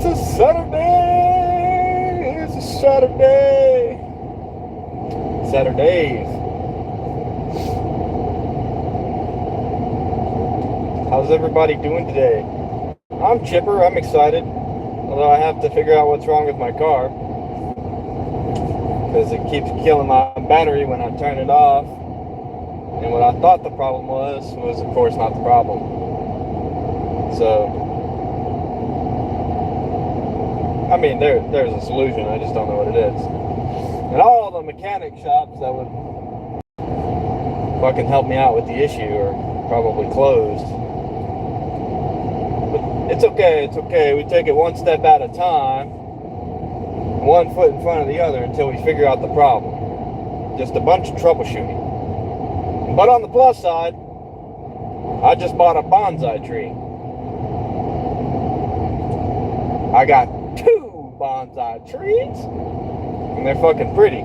It's a Saturday. It's a Saturday. Saturdays. How's everybody doing today? I'm chipper. I'm excited. Although I have to figure out what's wrong with my car, because it keeps killing my battery when I turn it off. And what I thought the problem was of course not the problem. So, I mean, there's a solution. I just don't know what it is. And all the mechanic shops that would fucking help me out with the issue are probably closed. But it's okay. It's okay. We take it one step at a time, one foot in front of the other until we figure out the problem. Just a bunch of troubleshooting. But on the plus side, I just bought a bonsai tree. I got 2 bonsai trees, and they're fucking pretty.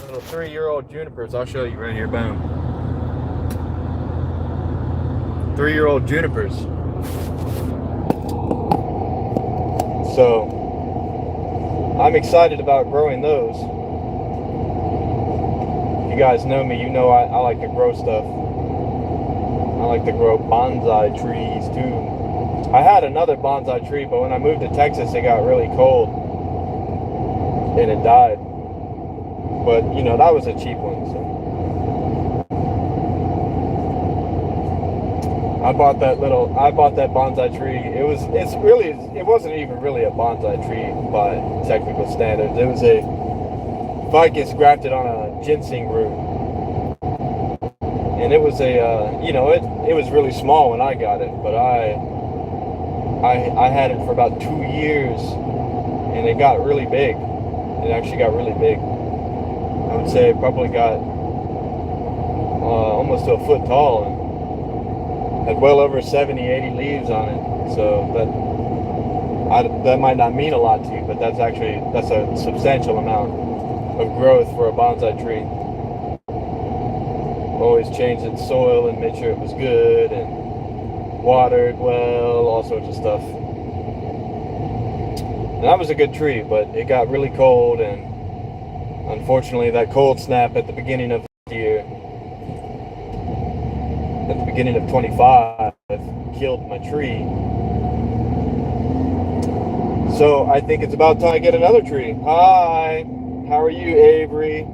Little 3-year-old junipers. I'll show you right here. Boom. 3-year-old junipers. So, I'm excited about growing those. If you guys know me, you know I like to grow stuff. I like to grow bonsai trees too. I had another bonsai tree, but when I moved to Texas, it got really cold and it died. But you know, that was a cheap one. So I bought that bonsai tree. It wasn't even really a bonsai tree by technical standards. It was a ficus grafted on a ginseng root. And it was it was really small when I got it, but I had it for about 2 years, and it got really big. It actually got really big. I would say it probably got almost to a foot tall, and had well over 70, 80 leaves on it. So that might not mean a lot to you, but that's a substantial amount of growth for a bonsai tree. Always changed its soil and made sure it was good and watered well, all sorts of stuff. And that was a good tree, but it got really cold, and unfortunately that cold snap at the beginning of the year, at the beginning of 25, killed my tree. So I think it's about time I get another tree. Hi, how are you, Avery?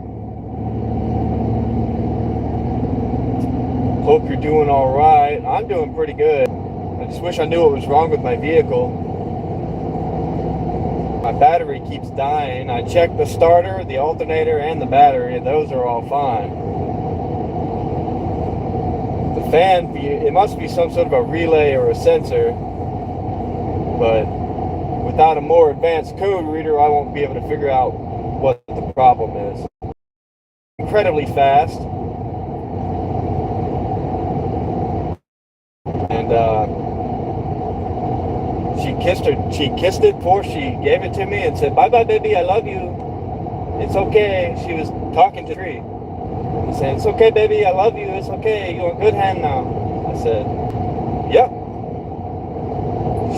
Hope you're doing all right. I'm doing pretty good. I just wish I knew what was wrong with my vehicle. My battery keeps dying. I checked the starter, the alternator, and the battery, and those are all fine. The fan, it must be some sort of a relay or a sensor, but without a more advanced code reader, I won't be able to figure out what the problem is. Incredibly fast. And she kissed it before she gave it to me and said, "Bye-bye, baby, I love you. It's okay." She was talking to the tree. She said, "It's okay, baby, I love you. It's okay. You're in good hand now." I said, "Yep.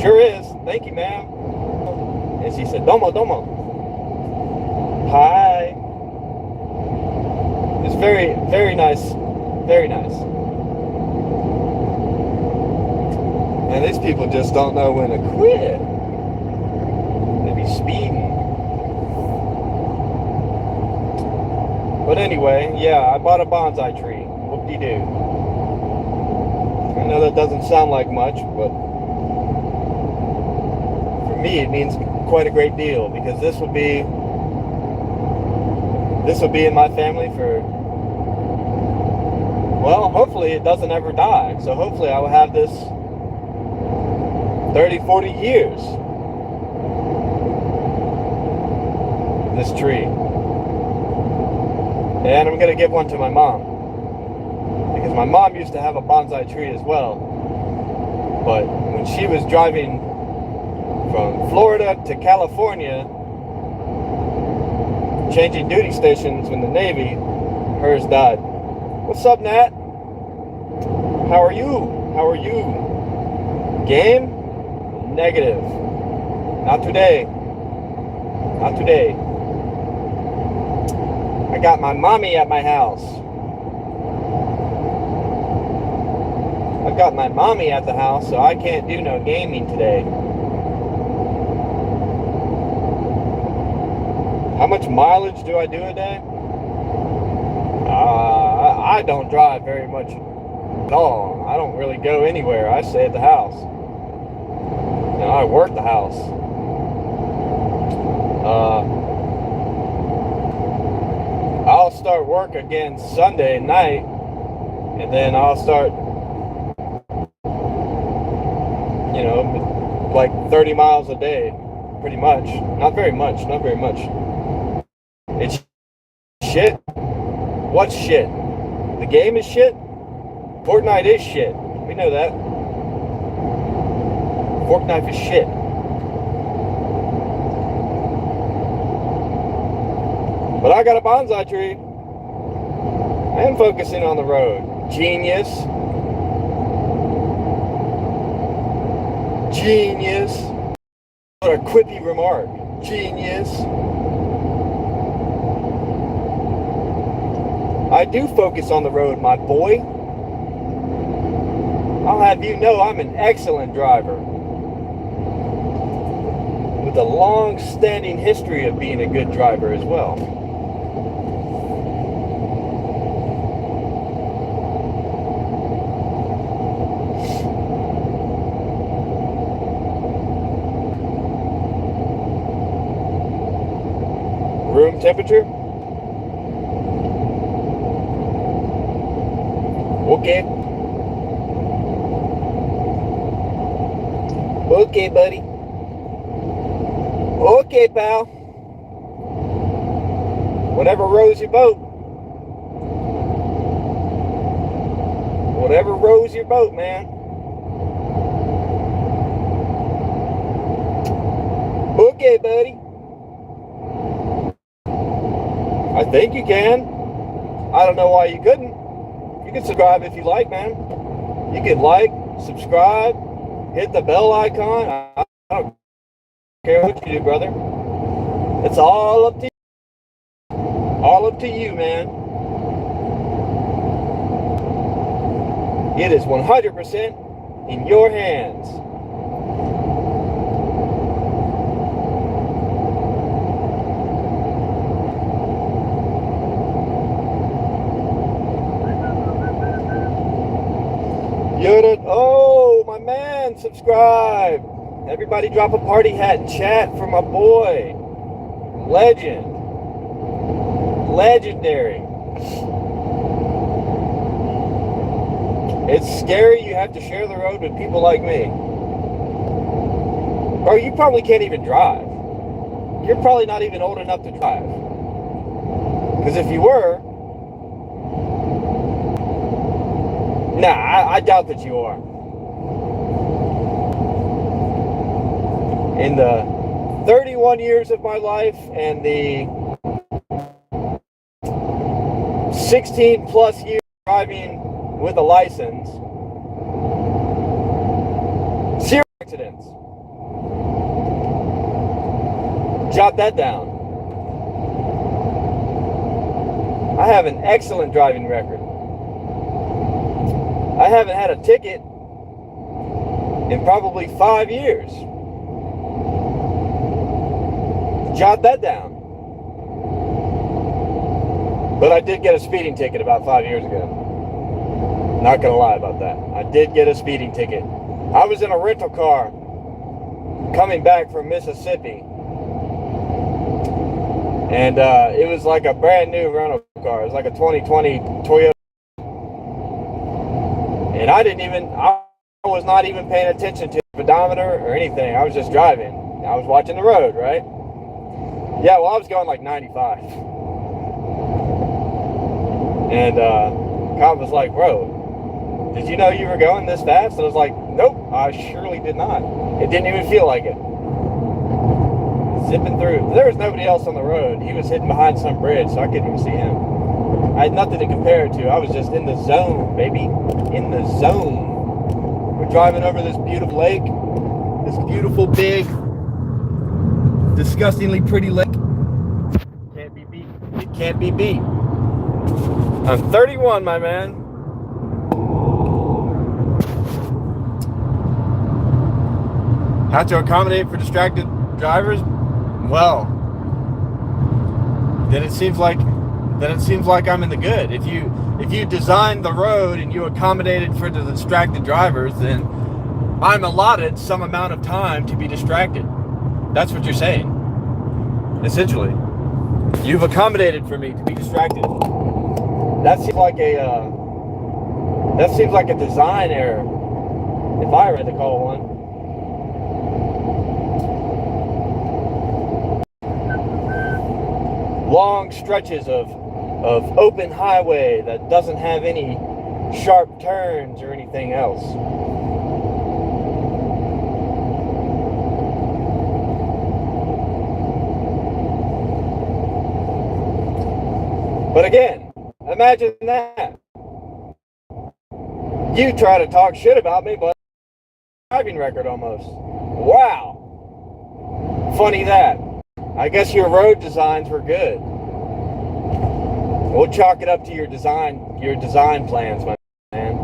Sure is. Thank you, ma'am." And she said, "Domo, domo." Hi. It's very, very nice. Very nice. And these people just don't know when to quit. They be speeding. But anyway, yeah, I bought a bonsai tree. Whoop-de-doo. I know that doesn't sound like much, but for me it means quite a great deal, because this will be in my family for, well, hopefully it doesn't ever die. So hopefully I will have this 30, 40 years. This tree. And I'm going to give one to my mom, because my mom used to have a bonsai tree as well. But when she was driving from Florida to California, changing duty stations in the Navy, hers died. What's up, Nat? How are you? How are you? Game? Negative. Not today. Not today. I got my mommy at my house. I've got my mommy at the house, so I can't do no gaming today. How much mileage do I do a day? I don't drive very much at all. I don't really go anywhere. I stay at the house. And I work the house. I'll start work again Sunday night, and then I'll start, like 30 miles a day, pretty much. Not very much. It's shit. What's shit? The game is shit? Fortnite is shit. We know that. Fork knife is shit. But I got a bonsai tree. I am focusing on the road. Genius. Genius. What a quippy remark. Genius. I do focus on the road, my boy. I'll have you know I'm an excellent driver. With a long-standing history of being a good driver as well. Room temperature? Okay. Okay, buddy. Okay, pal. Whatever rows your boat. Whatever rows your boat, man. Okay, buddy. I think you can. I don't know why you couldn't. You can subscribe if you like, man. You can like, subscribe, hit the bell icon. I don't care what you do, brother. It's all up to you. All up to you, man. It is 100% in your hands. Oh, my man, subscribe. Everybody drop a party hat in chat for my boy. Legend. Legendary. It's scary you have to share the road with people like me. Bro, you probably can't even drive. You're probably not even old enough to drive. Because if you were, I doubt that you are. In the 31 years of my life and the 16 plus years driving with a license, 0 accidents. Jot that down. I have an excellent driving record. I haven't had a ticket in probably 5 years. Jot that down. But I did get a speeding ticket about 5 years ago. Not gonna lie about that. I did get a speeding ticket. I was in a rental car coming back from Mississippi. And it was like a brand new rental car. It was like a 2020 Toyota. And I was not even paying attention to the speedometer or anything. I was just driving. I was watching the road, right? Yeah, well, I was going like 95. And cop was like, bro, did you know you were going this fast? And I was like, nope, I surely did not. It didn't even feel like it. Zipping through. There was nobody else on the road. He was hidden behind some bridge, so I couldn't even see him. I had nothing to compare it to. I was just in the zone, baby. In the zone. We're driving over this beautiful lake. This beautiful, big, disgustingly pretty lake. Can't be beat. It can't be beat. I'm 31, my man. How to accommodate for distracted drivers? Well, then it seems like I'm in the good. If you design the road and you accommodated for the distracted drivers, then I'm allotted some amount of time to be distracted. That's what you're saying. Essentially, you've accommodated for me to be distracted. That seems like a design error, if I were to call one. Long stretches of open highway that doesn't have any sharp turns or anything else. But again, imagine that. You try to talk shit about me, but driving record almost. Wow. Funny that. I guess your road designs were good. We'll chalk it up to your design plans, my man.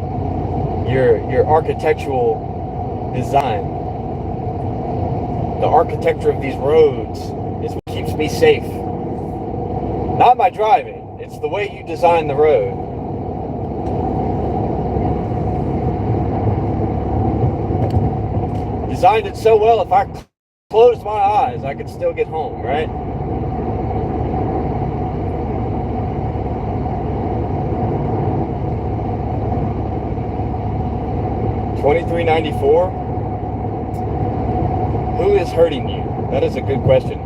Your architectural design. The architecture of these roads is what keeps me safe. Not my driving, it's the way you design the road. Designed it so well, if I closed my eyes, I could still get home, right? $23.94. Who is hurting you? That is a good question.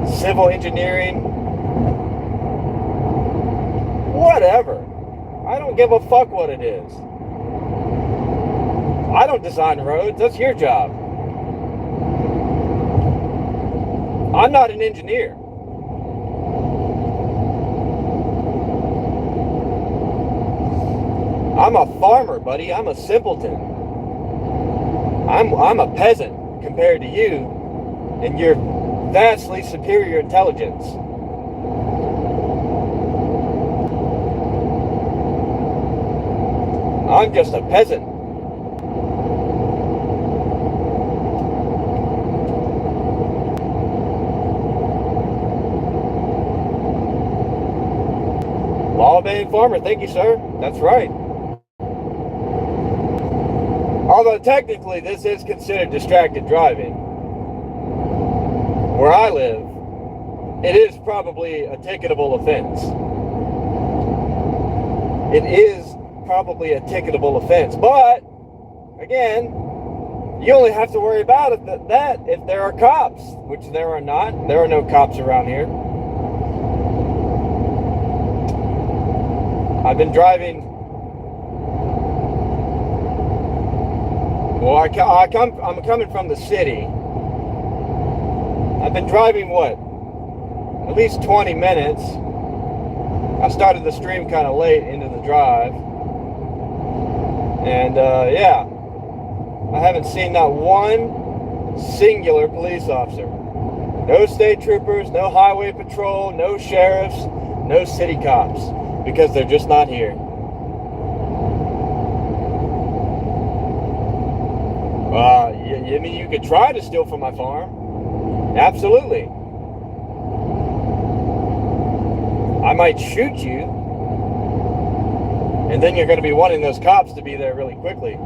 Civil engineering. Whatever. I don't give a fuck what it is. I don't design roads. That's your job. I'm not an engineer. I'm a farmer, buddy. I'm a simpleton. I'm a peasant compared to you and your vastly superior intelligence. I'm just a peasant. Law-abiding farmer, thank you, sir. That's right. Although technically this is considered distracted driving. Where I live, it is probably a ticketable offense. It is probably a ticketable offense, but again, you only have to worry about it that if there are cops, which there are not. There are no cops around here. I've been driving. Well, I'm coming from the city. I've been driving, what? At least 20 minutes. I started the stream kind of late into the drive. And, yeah. I haven't seen not one singular police officer. No state troopers, no highway patrol, no sheriffs, no city cops. Because they're just not here. I mean, you could try to steal from my farm. Absolutely. I might shoot you. And then you're going to be wanting those cops to be there really quickly.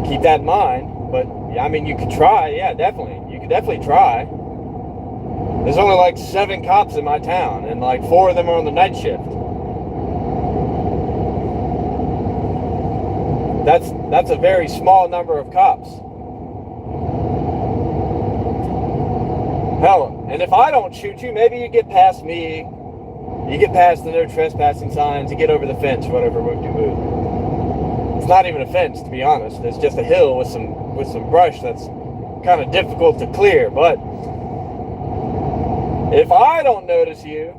Keep that in mind. But, I mean, you could try. Yeah, definitely. You could definitely try. There's only like 7 cops in my town. And like 4 of them are on the night shift. That's a very small number of cops. Hell, and if I don't shoot you, maybe you get past me. You get past the no trespassing signs. You get over the fence, whatever. It's not even a fence, to be honest. It's just a hill with some brush that's kind of difficult to clear. But if I don't notice you,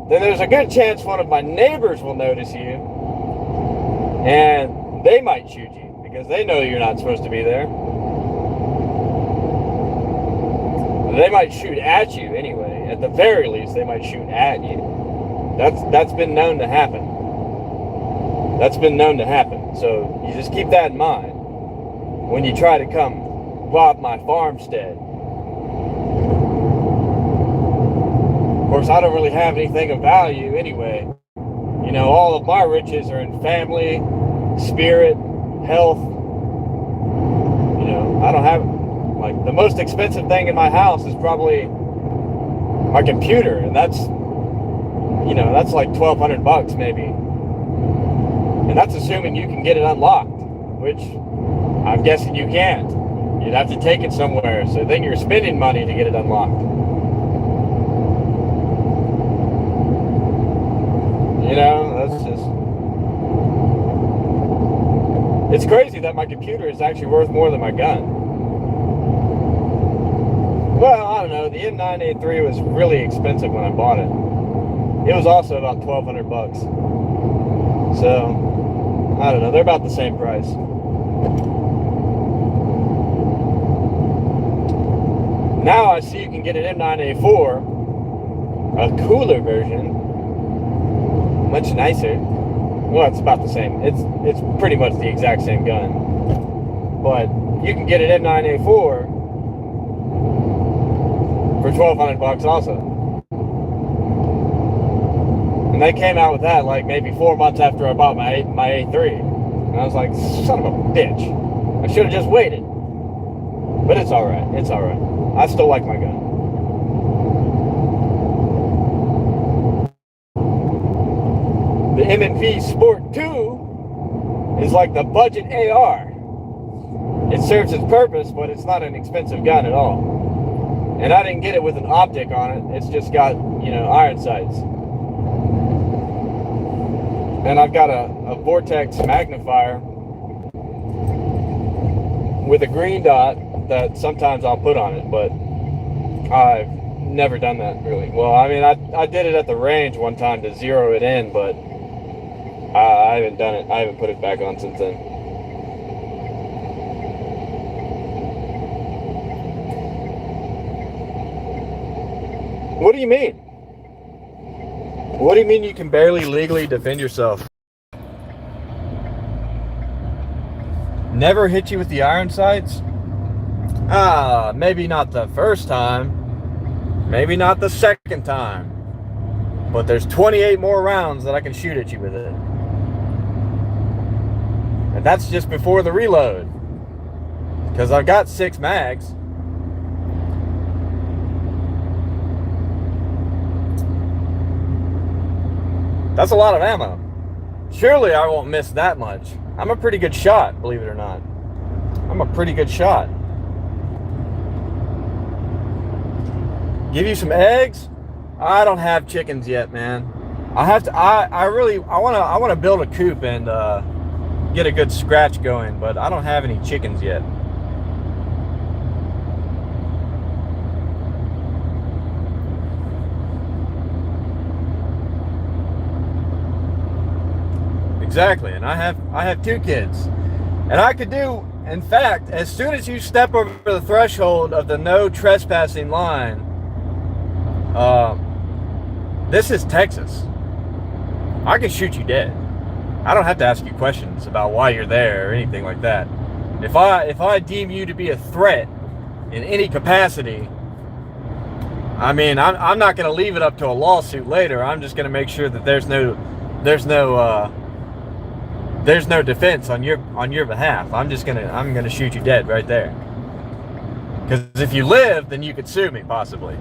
then there's a good chance one of my neighbors will notice you, and they might shoot you because they know you're not supposed to be there. They might shoot at you anyway. At the very least, they might shoot at you. That's been known to happen. That's been known to happen. So you just keep that in mind when you try to come rob my farmstead. Of course, I don't really have anything of value anyway. You know, all of my riches are in family, spirit, health. You know, I don't have, like, the most expensive thing in my house is probably my computer, and that's, you know, that's like $1,200 maybe. And that's assuming you can get it unlocked, which I'm guessing you can't. You'd have to take it somewhere, so then you're spending money to get it unlocked. You know, that's just... It's crazy that my computer is actually worth more than my gun. Well, I don't know. The M9A3 was really expensive when I bought it. It was also about $1,200. So, I don't know. They're about the same price. Now I see you can get an M9A4, a cooler version, much nicer. Well, it's about the same. It's pretty much the exact same gun. But you can get an M9A4 for $1,200 also. And they came out with that like maybe 4 months after I bought my A3. And I was like, son of a bitch. I should have just waited. But it's alright. It's alright. I still like my gun. The M&P Sport 2 is like the budget AR. It serves its purpose, but it's not an expensive gun at all. And I didn't get it with an optic on it. It's just got, you know, iron sights. And I've got a Vortex magnifier with a green dot that sometimes I'll put on it, but I've never done that really. Well, I mean, I did it at the range one time to zero it in, but I haven't done it. I haven't put it back on since then. What do you mean? What do you mean you can barely legally defend yourself? Never hit you with the iron sights? Maybe not the first time. Maybe not the second time. But there's 28 more rounds that I can shoot at you with it. And that's just before the reload. Because I've got 6 mags. That's a lot of ammo. Surely I won't miss that much. I'm a pretty good shot, believe it or not. I'm a pretty good shot. Give you some eggs? I don't have chickens yet, man. I have to. I want to build a coop and get a good scratch going, but I don't have any chickens yet. Exactly, and I have 2 kids, and I could do. In fact, as soon as you step over the threshold of the no trespassing line, this is Texas. I can shoot you dead. I don't have to ask you questions about why you're there or anything like that. If I deem you to be a threat in any capacity, I mean, I'm not going to leave it up to a lawsuit later. I'm just going to make sure that there's no defense on your behalf. I'm gonna shoot you dead right there. Because if you live, then you could sue me possibly.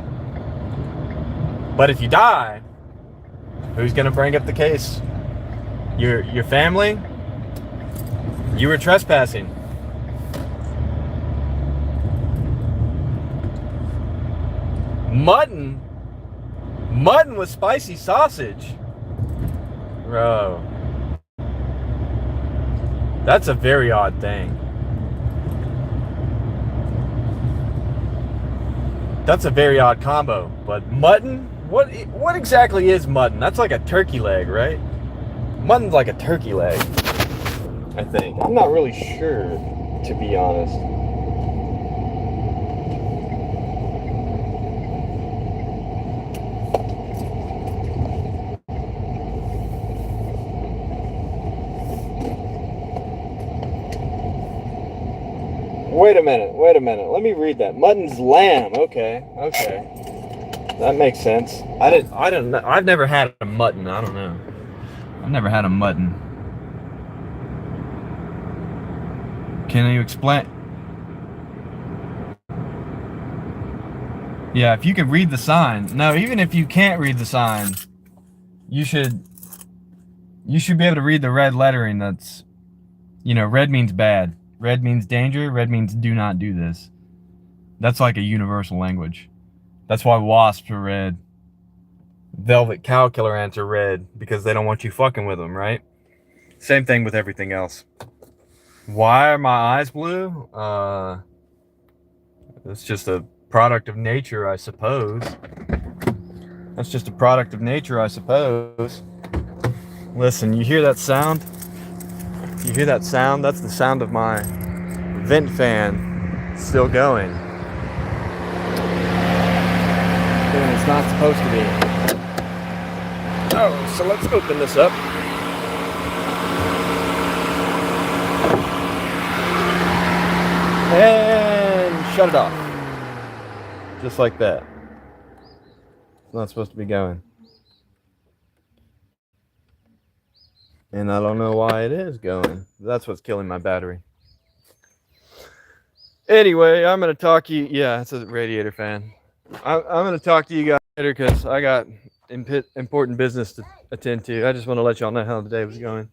But if you die, who's gonna bring up the case? Your family? You were trespassing. Mutton with spicy sausage, bro. That's a very odd thing. That's a very odd combo. But mutton? What exactly is mutton? That's like a turkey leg, right? Mutton's like a turkey leg, I think. I'm not really sure, to be honest. Wait a minute. Let me read that. Mutton's lamb. Okay. That makes sense. I've never had a mutton. I don't know. I've never had a mutton. Can you explain? Yeah, if you can read the sign. No, even if you can't read the sign, you should be able to read the red lettering. That's, red means bad. Red means danger. Red means do not do this. That's like a universal language. That's why wasps are red. Velvet cow killer ants are red because they don't want you fucking with them, right? Same thing with everything else. Why are my eyes blue? It's just a product of nature, I suppose. Listen, you hear that sound? That's the sound of my vent fan still going. When it's not supposed to be. Oh, so let's open this up. And shut it off. Just like that. It's not supposed to be going. And I don't know why it is going. That's what's killing my battery. Anyway, I'm going to talk to you. Yeah, it's a radiator fan. I'm going to talk to you guys later because I got important business to attend to. I just want to let y'all know how the day was going.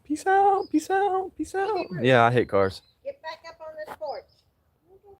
Peace out. Yeah, I hate cars.